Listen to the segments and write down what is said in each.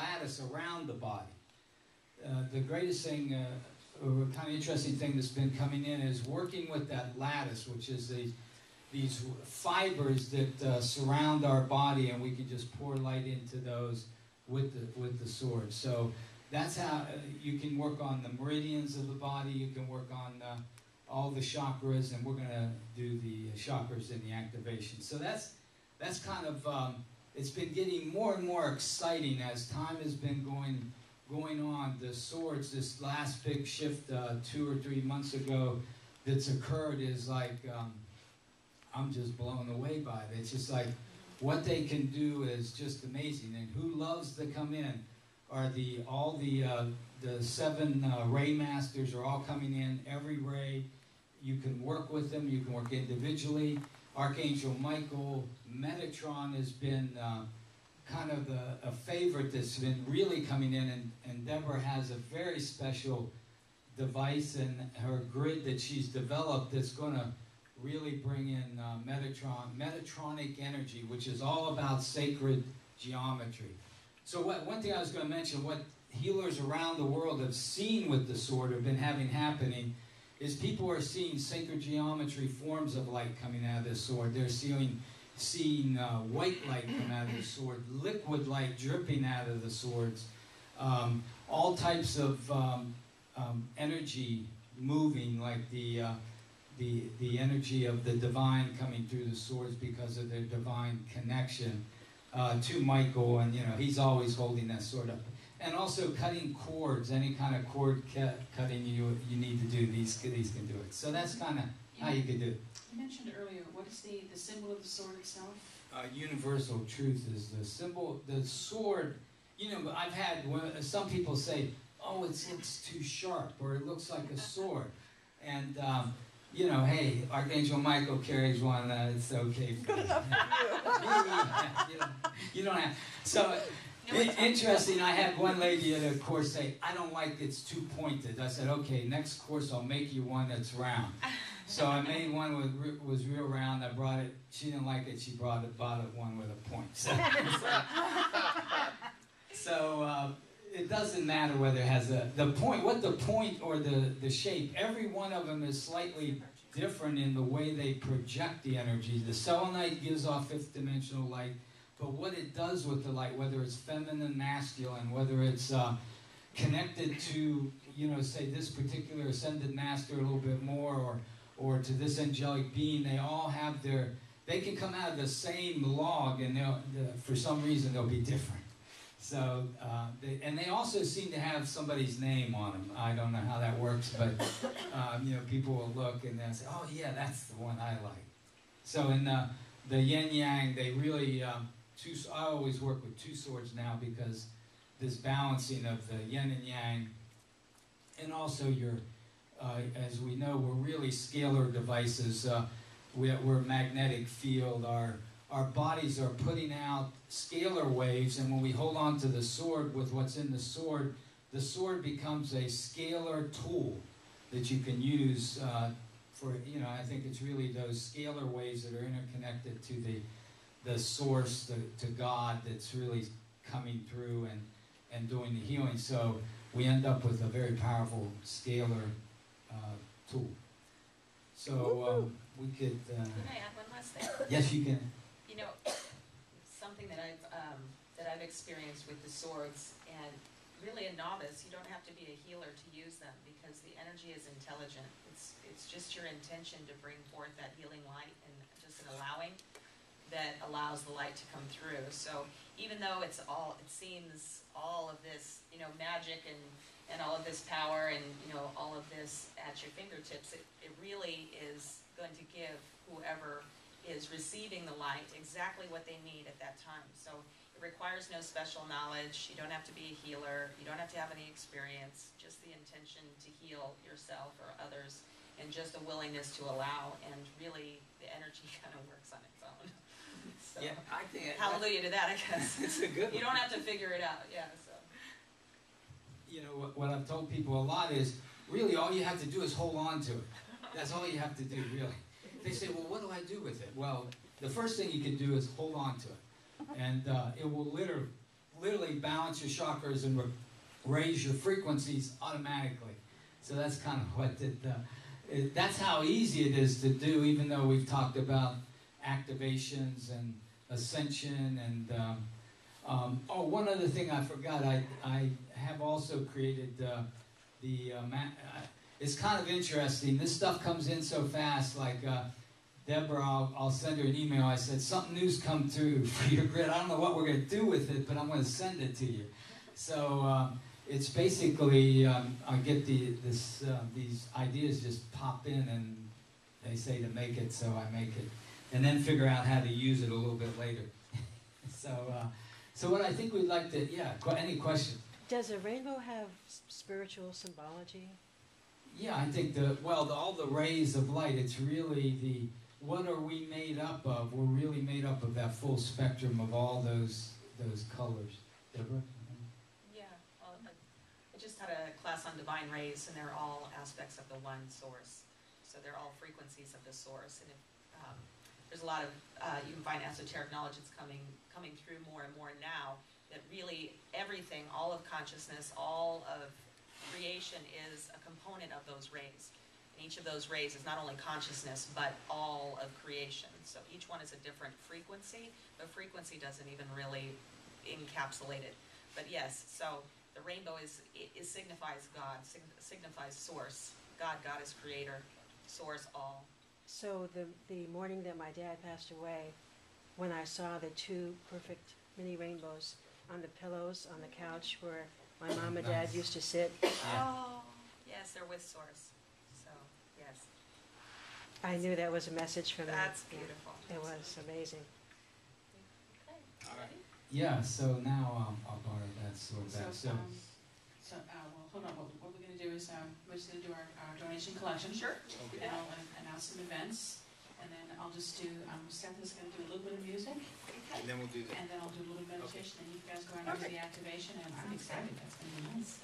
lattice around the body. The greatest thing, or kind of interesting thing that's been coming in is working with that lattice, which is these fibers that surround our body, and we can just pour light into those with the sword. So that's how you can work on the meridians of the body. You can work on all the chakras, and we're going to do the chakras in the activation. So that's kind of it's been getting more and more exciting as time has been going on. The swords, this last big shift 2 or 3 months ago that's occurred is like I'm just blown away by it. It's just like what they can do is just amazing. And who loves to come in are all the 7 ray masters are all coming in. Every ray, you can work with them. You can work individually. Archangel Michael, Metatron has been kind of a favorite that's been really coming in. And Deborah has a very special device in her grid that she's developed that's going to really bring in Metatronic energy, which is all about sacred geometry. So one thing I was going to mention, what healers around the world have seen with the sword, have been happening, is people are seeing sacred geometry forms of light coming out of this sword. They're seeing white light come out of the sword, liquid light dripping out of the swords, all types of energy moving, like the energy of the divine coming through the swords because of their divine connection to Michael, and he's always holding that sword up. And also cutting cords, any kind of cord cutting you need to do, these can do it. So that's kind of how you could do it. You mentioned earlier, what is the symbol of the sword itself? Universal truth is the symbol. The sword, I've had some people say, oh, it's too sharp, or it looks like a sword. And hey, Archangel Michael carries one. It's okay. For Good enough for you. You don't have. So interesting. I had one lady at a course say, "I don't like it's too pointed." I said, "Okay, next course I'll make you one that's round." So I made one was real round. I brought it. She didn't like it. She bought one with a point. So it doesn't matter whether it has the point. What the point or the shape, every one of them is slightly different in the way they project the energy. The selenite gives off fifth dimensional light, but what it does with the light, whether it's feminine, masculine, whether it's connected to, say this particular ascended master a little bit more, or to this angelic being, they all have they can come out of the same log, and for some reason they'll be different. So, and they also seem to have somebody's name on them. I don't know how that works, but, people will look and they'll say, oh yeah, that's the one I like. So in the yin-yang, they really, I always work with 2 swords now, because this balancing of the yin and yang, and also as we know, we're really scalar devices. We're magnetic field. Our bodies are putting out scalar waves, and when we hold on to the sword with what's in the sword becomes a scalar tool that you can use for, I think it's really those scalar waves that are interconnected to the source, to God, that's really coming through and doing the healing. So we end up with a very powerful scalar tool. So we could... Can I add one last thing? Yes, you can. Something that I've experienced with the swords, and really a novice, you don't have to be a healer to use them, because the energy is intelligent. It's just your intention to bring forth that healing light, and just an allowing that allows the light to come through. So even though it seems all of this, magic and all of this power and all of this at your fingertips, it really is going to give whoever is receiving the light exactly what they need at that time. So it requires no special knowledge. You don't have to be a healer. You don't have to have any experience. Just the intention to heal yourself or others, and just a willingness to allow. And really, the energy kind of works on its own. So, yeah, I think hallelujah to that, I guess. It's a good one. You don't have to figure it out. Yeah. So. What I've told people a lot is, really all you have to do is hold on to it. That's all you have to do, really. They say, well, what do I do with it? Well, the first thing you can do is hold on to it. And it will literally balance your chakras and raise your frequencies automatically. So that's kind of what that's how easy it is to do, even though we've talked about activations and ascension and one other thing I forgot, I have also created it's kind of interesting. This stuff comes in so fast, like Deborah, I'll send her an email. I said, something new's come through for your grid. I don't know what we're going to do with it, but I'm going to send it to you. So it's basically, I get these ideas just pop in, and they say to make it, so I make it. And then figure out how to use it a little bit later. So what I think we'd like to, any questions? Does a rainbow have spiritual symbology? Yeah, I think all the rays of light, it's really what are we made up of? We're really made up of that full spectrum of all those colors. Deborah? Yeah, well, I just had a class on divine rays, and they're all aspects of the one source. So they're all frequencies of the source. And there's a lot of, you can find esoteric knowledge that's coming through more and more now, that really everything, all of consciousness, all of creation is a component of those rays. And each of those rays is not only consciousness, but all of creation. So each one is a different frequency, but frequency doesn't even really encapsulate it. But yes, so the rainbow signifies God, signifies source. God is creator, source, all. So the morning that my dad passed away, when I saw the two perfect mini rainbows on the pillows on the couch where my mom and dad used to sit. Oh, yes, they're with source. So, yes. I knew that was a message from them. That's beautiful. It was amazing. Okay, All right. ready? Yeah, so now I'll borrow that sword back. Well, hold on. What we're going to do is we're just going to do our donation collection. Sure. And I'll announce some events. And then I'll just do, Seth is going to do a little bit of music. And then we'll do that. And then I'll do a little meditation. And you guys go on to the activation. And I'm excited. That's going to be nice.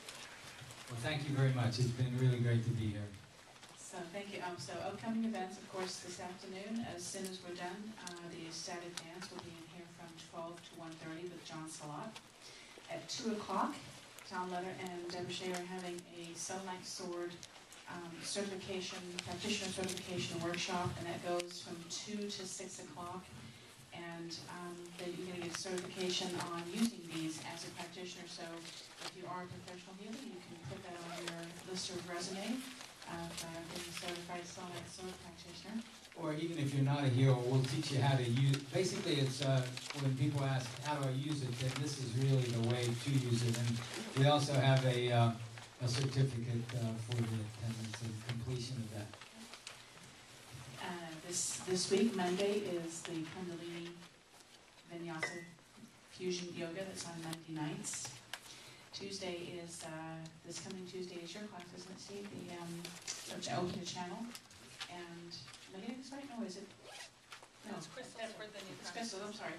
Well, thank you very much. It's been really great to be here. So thank you. So upcoming events, of course, this afternoon, as soon as we're done, the ecstatic dance will be in here from 12 to 1:30 with John Salat. At 2 o'clock, Tom Letter and Deborah Shea are having a selenite sword practitioner certification workshop, and that goes from 2 to 6 o'clock. And then you're going to get certification on using these as a practitioner. So if you are a professional healer, you can put that on your list of resume of being a certified selenite sword practitioner. Or even if you're not a healer, we'll teach you how to use. Basically, it's when people ask, "How do I use it?" Then this is really the way to use it. And we also have a certificate for the attendance and completion of that. This week, Monday, is the Kundalini Vinyasa Fusion Yoga that's on Monday nights. Tuesday is, this coming Tuesday is your class, isn't it, Steve? The Open Channel. And, am I getting this right? No, is it? No, It's Crystal for the new it's Crystal, I'm sorry.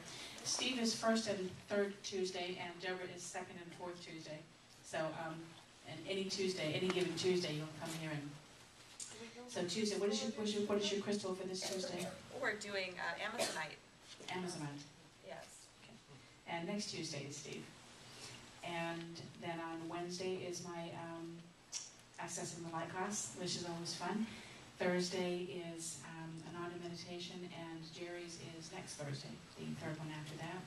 Steve is first and third Tuesday, and Deborah is second and fourth Tuesday. So, and any given Tuesday, you'll come here and. So Tuesday, what is your crystal for this Tuesday? We're doing Amazonite. Amazonite. Yes. Okay. And next Tuesday is Steve. And then on Wednesday is my Accessing the Light class, which is always fun. Thursday is an audio meditation, and Jerry's is next Thursday, the third one after that.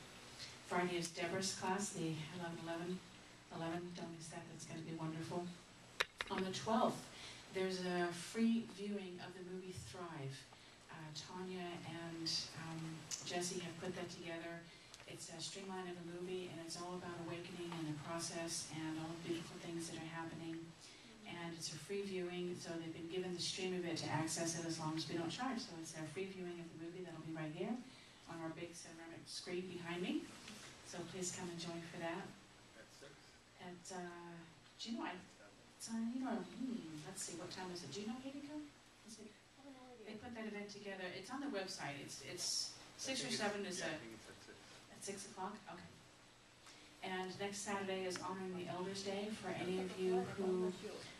Friday is Deborah's class, the 11. Don't miss that, that's going to be wonderful. On the 12th, there's a free viewing of the movie Thrive. Tanya and Jesse have put that together. It's a streamline of a movie, and it's all about awakening and the process and all the beautiful things that are happening. And it's a free viewing, so they've been given the stream of it to access it as long as we don't charge. So it's a free viewing of the movie that'll be right here on our big ceramic screen behind me. So please come and join for that. At, do you know, let's see, what time is it? Do you know, Hideko? They put that event together. It's on the website. It's 6 or 7 is at 6 o'clock? Okay. And next Saturday is Honoring the Elders Day for any of you who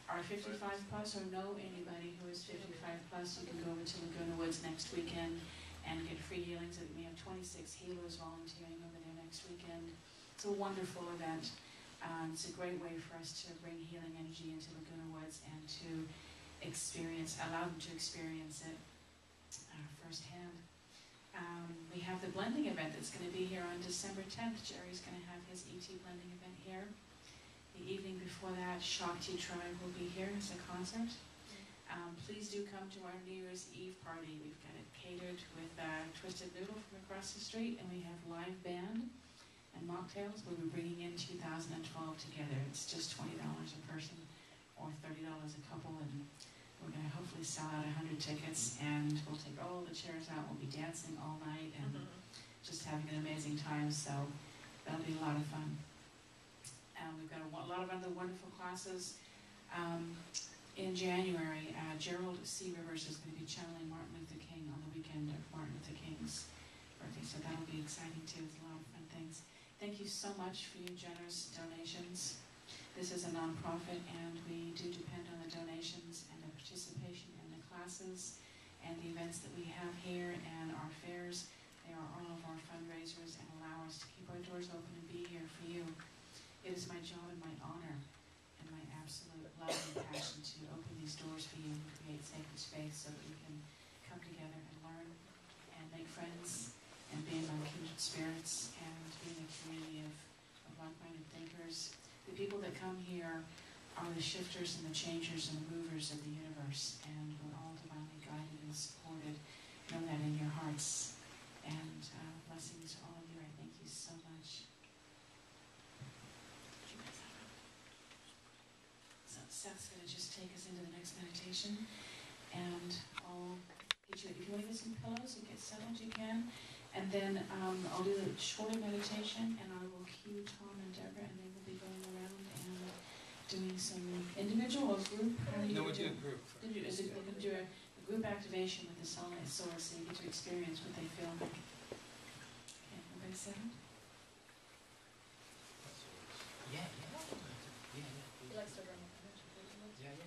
are 55 plus or know anybody who is 55 plus. You can go over to Laguna Woods next weekend and get free healings. We have 26 healers volunteering over there next weekend. It's a wonderful event. It's a great way for us to bring healing energy into Laguna Woods and to allow them to experience it firsthand. We have the blending event that's going to be here on December 10th. Jerry's going to have his ET blending event here. The evening before that, Shakti Tribe will be here as a concert. Please do come to our New Year's Eve party. We've got it catered with Twisted Noodle from across the street, and we have live band and mocktails. We'll be bringing in 2012 together. It's just $20 a person or $30 a couple, and we're going to hopefully sell out 100 tickets, and we'll take all the chairs out. We'll be dancing all night and just having an amazing time, so that'll be a lot of fun. We've got a lot of other wonderful classes. In January, Gerald C. Rivers is going to be channeling Martin Luther King on the weekend of Martin Luther King's birthday, so that'll be exciting too. It's a lot of fun things. Thank you so much for your generous donations. This is a nonprofit, and we do depend on the donations and the participation in the classes and the events that we have here and our fairs. They are all of our fundraisers and allow us to keep our doors open and be here for you. It is my job and my honor and my absolute love and passion to open these doors for you and create sacred space so that we can come together and learn and make friends and be among kindred spirits and be in a community of like-minded thinkers. The people that come here are the shifters and the changers and the movers of the universe, and we're all divinely guided and supported. Know that in your hearts. And blessings to all of you. I thank you so much. So Seth's going to just take us into the next meditation, and I'll get you, if you want to get some pillows and get settled, you can. And then I'll do the shorter meditation, and I will cue Tom and Deborah, and they will be going around and doing some individual or group. No, we'll do a group. They're going to do a group activation with the selenite source, so you get to experience what they feel like. Okay, everybody settled? Yeah. He likes to run with energy. Yeah.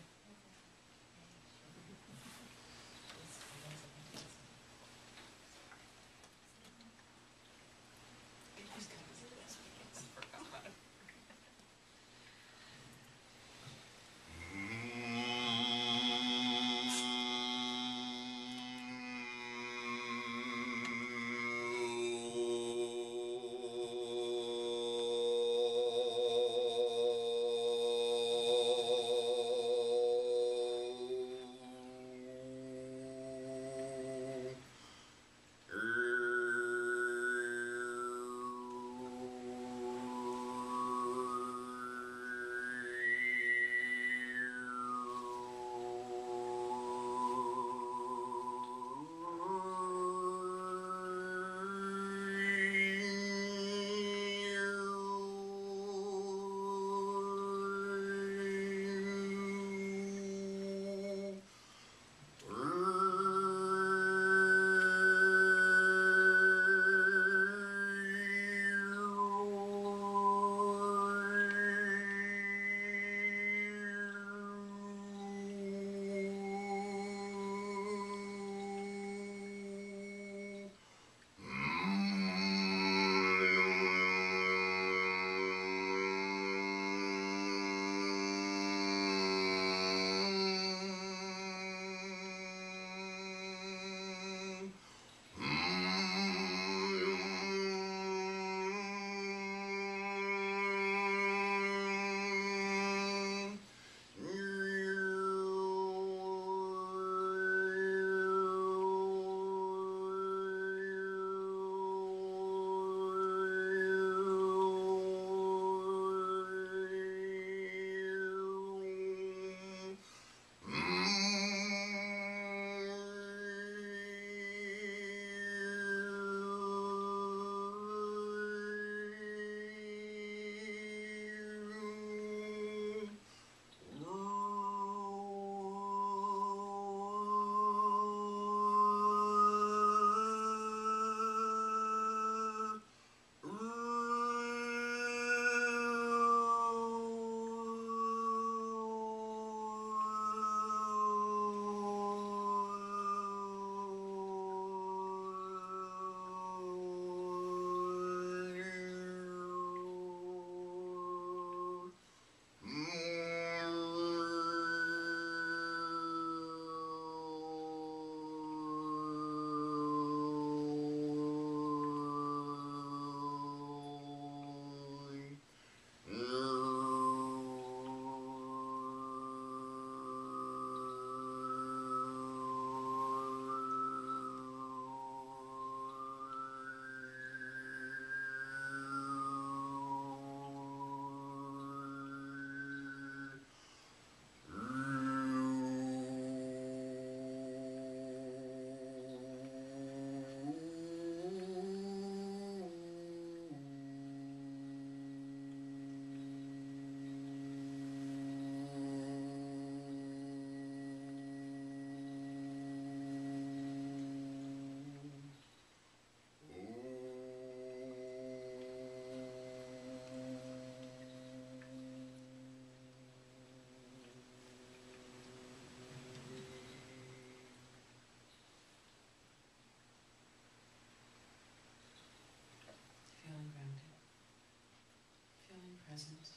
present.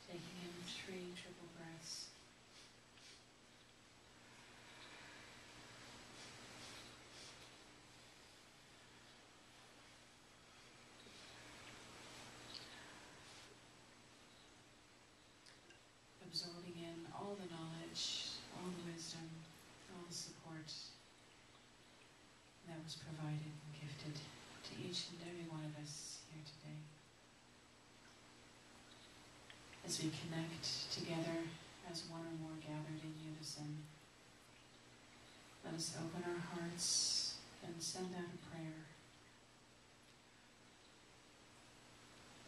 Taking in 3 triple breaths. Absorbing in all the knowledge, all the wisdom, all the support that was provided and gifted to each and every one of us here today. As we connect together as one or more gathered in unison, let us open our hearts and send out a prayer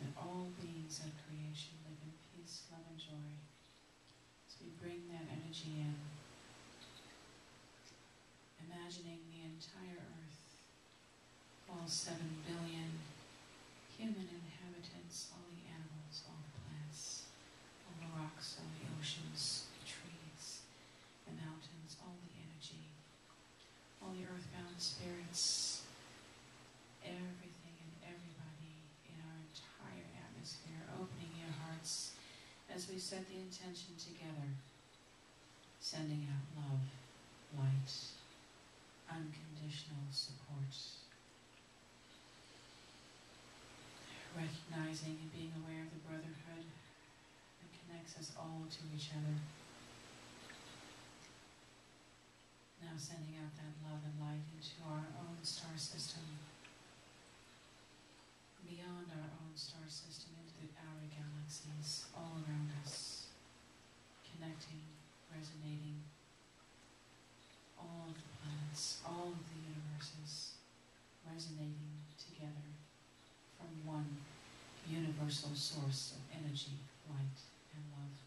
that all beings of creation live in peace, love, and joy. As we bring that energy in, imagining the entire earth, all 7 billion human inhabitants, all the animals, all the plants, all the rocks, all the oceans, the trees, the mountains, all the energy, all the earthbound spirits, everything and everybody in our entire atmosphere, opening your hearts as we set the intention together, sending out love, light, unconditional support, recognizing and being aware of the brotherhood that connects us all to each other. Now sending out that love and light into our own star system, beyond our own star system, into the outer galaxies all around us, connecting, resonating, all of the planets, all of the universes, resonating together from one universal source of energy, light, and love.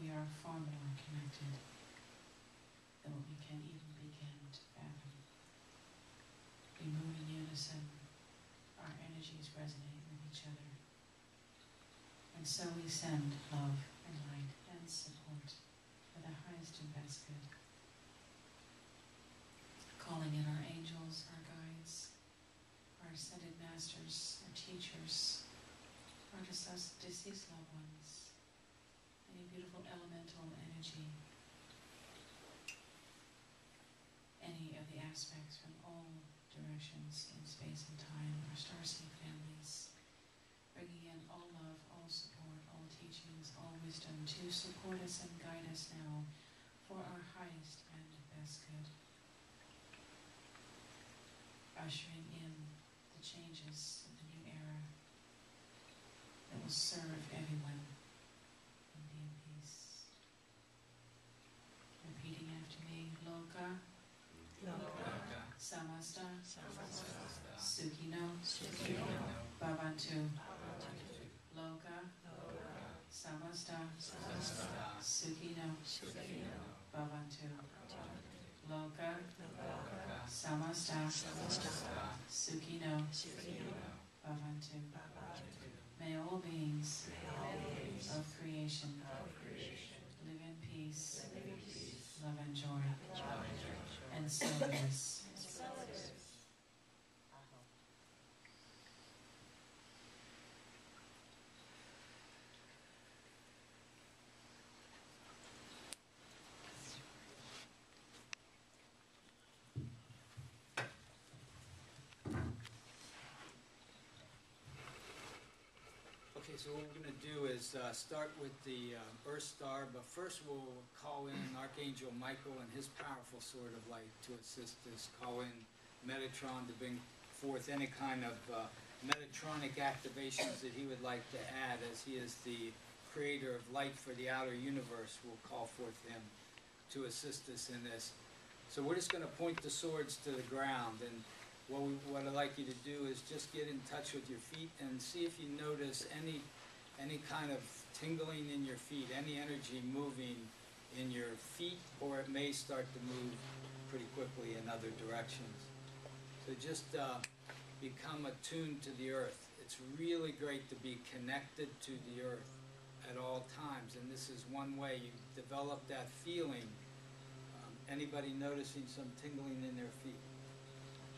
We are far more connected than what we can even begin to fathom. We move in unison, our energies resonate with each other. And so we send love and light and support for the highest and best good. Calling in our angels, our guides, our ascended masters, our teachers, our deceased loved ones, any beautiful elemental energy, any of the aspects from all directions in space and time, our starseed families, bringing in all love, all support, all teachings, all wisdom to support us and guide us now for our highest and best good. Ushering in the changes of the new era that will serve everyone and be in peace. Repeating after me, Loka, Loka, Samasta, Samasta, Sukhino, Sukhino, Bhavantu. Bhavantu. Loka, Loka, Samasta, Samasta, Sukhino, Sukhino, Bhavantu. Bhavantu. Loka, Loka, Samasta, Samasta, Sukhino, Sukhino, Bhavantu. Bhavantu. May all beings All beings of creation of creation live in peace, live in peace, love and joy, love and joy. and so it is. So it is. Aho. Okay, so what we're going to do is start with the Earth Star, but first we'll call in Archangel Michael and his powerful sword of light to assist us. Call in Metatron to bring forth any kind of Metatronic activations that he would like to add, as he is the creator of light for the outer universe. We'll call forth him to assist us in this. So we're just going to point the swords to the ground, and what I'd like you to do is just get in touch with your feet and see if you notice any kind of tingling in your feet, any energy moving in your feet, or it may start to move pretty quickly in other directions. So just become attuned to the earth. It's really great to be connected to the earth at all times, and this is one way you develop that feeling. Anybody noticing some tingling in their feet?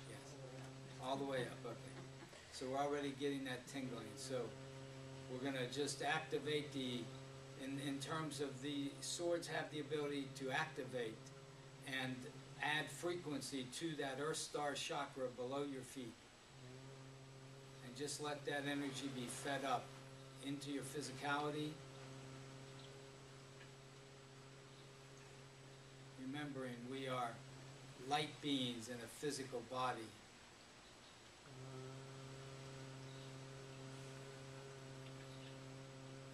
Yes. All the way up, okay. So we're already getting that tingling. So we're going to just activate in terms of the swords have the ability to activate and add frequency to that Earth Star chakra below your feet. And just let that energy be fed up into your physicality. Remembering we are light beings in a physical body.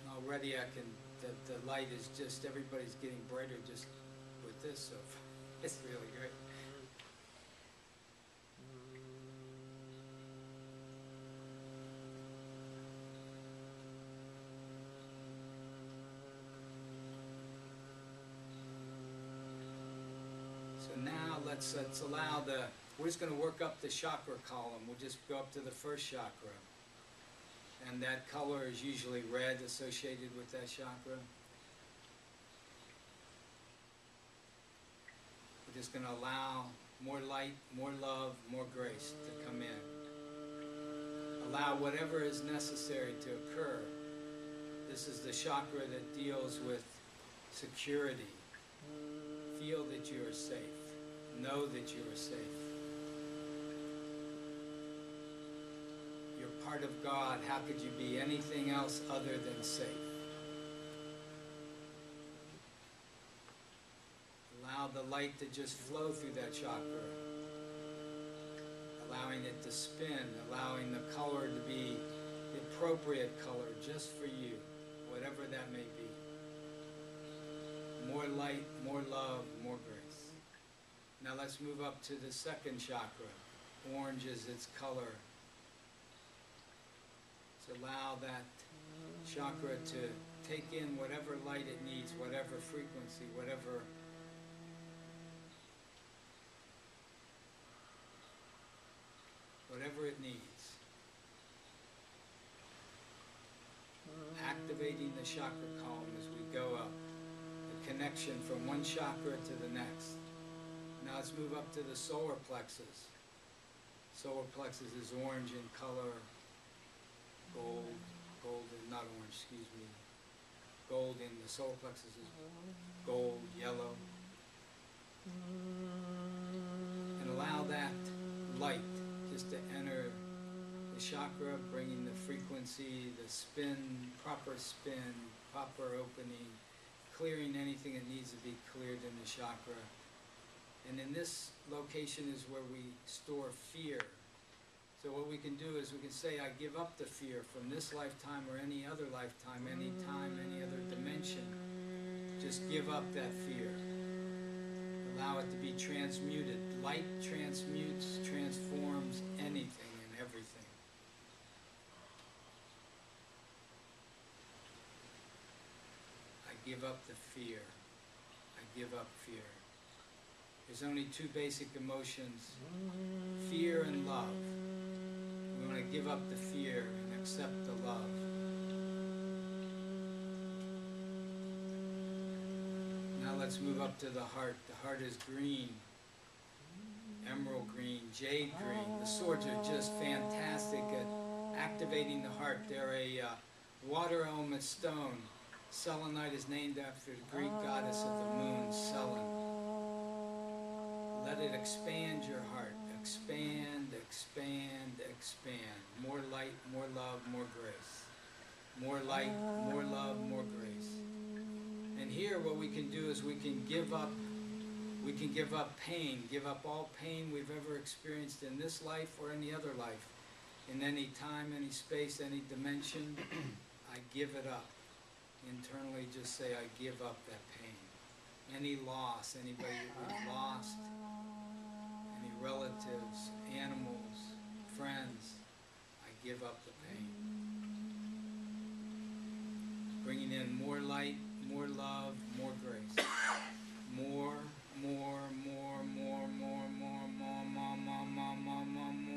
And already the light is just, everybody's getting brighter just with this, so it's really great. So now let's allow we're just going to work up the chakra column. We'll just go up to the first chakra. And that color is usually red associated with that chakra. We're just going to allow more light, more love, more grace to come in. Allow whatever is necessary to occur. This is the chakra that deals with security. Feel that you are safe. Know that you are safe. You're part of God. How could you be anything else other than safe? Allow the light to just flow through that chakra. Allowing it to spin. Allowing the color to be the appropriate color just for you. Whatever that may be. More light, more love, more grace. Now let's move up to the second chakra. Orange is its color. So allow that chakra to take in whatever light it needs, whatever frequency, whatever it needs. Activating the chakra column as we go up. The connection from one chakra to the next. Now let's move up to the solar plexus. Solar plexus is orange in color, not orange, excuse me. Gold in the solar plexus is gold, yellow. And allow that light just to enter the chakra, bringing the frequency, the spin, proper opening, clearing anything that needs to be cleared in the chakra. And in this location is where we store fear. So what we can do is we can say, I give up the fear from this lifetime or any other lifetime, any time, any other dimension. Just give up that fear. Allow it to be transmuted. Light transmutes, transforms anything and everything. I give up the fear. I give up fear. There's only two basic emotions, fear and love. We want to give up the fear and accept the love. Now let's move up to the heart. The heart is green, emerald green, jade green. The swords are just fantastic at activating the heart. They're a water element stone. Selenite is named after the Greek goddess of the moon, Selen. Let it expand your heart. Expand, expand, expand. More light, more love, more grace. More light, more love, more grace. And here what we can do is we can give up pain, give up all pain we've ever experienced in this life or any other life. In any time, any space, any dimension, I give it up. Internally just say, I give up that pain. Any loss, anybody that we've lost, any relatives, animals, friends, I give up the pain. Bringing in more light, more love, more grace. More, more, more, more, more, more, more, more, more, more, more, more, more,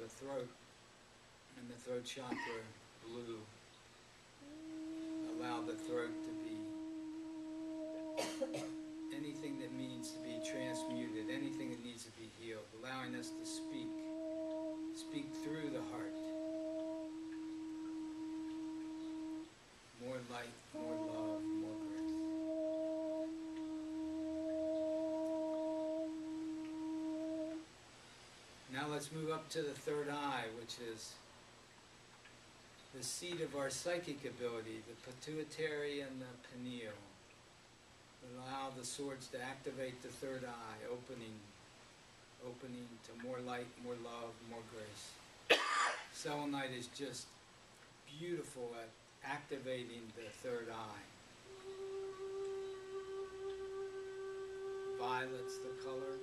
the throat and the throat chakra blue. Allow the throat to be anything that needs to be transmuted, anything that needs to be healed, allowing us to speak through the heart. More light, more love, more grace. Now let's move up to the third eye, which is the seat of our psychic ability, the pituitary and the pineal. Allow the swords to activate the third eye, opening to more light, more love, more grace. Selenite is just beautiful at activating the third eye. Violet's the color.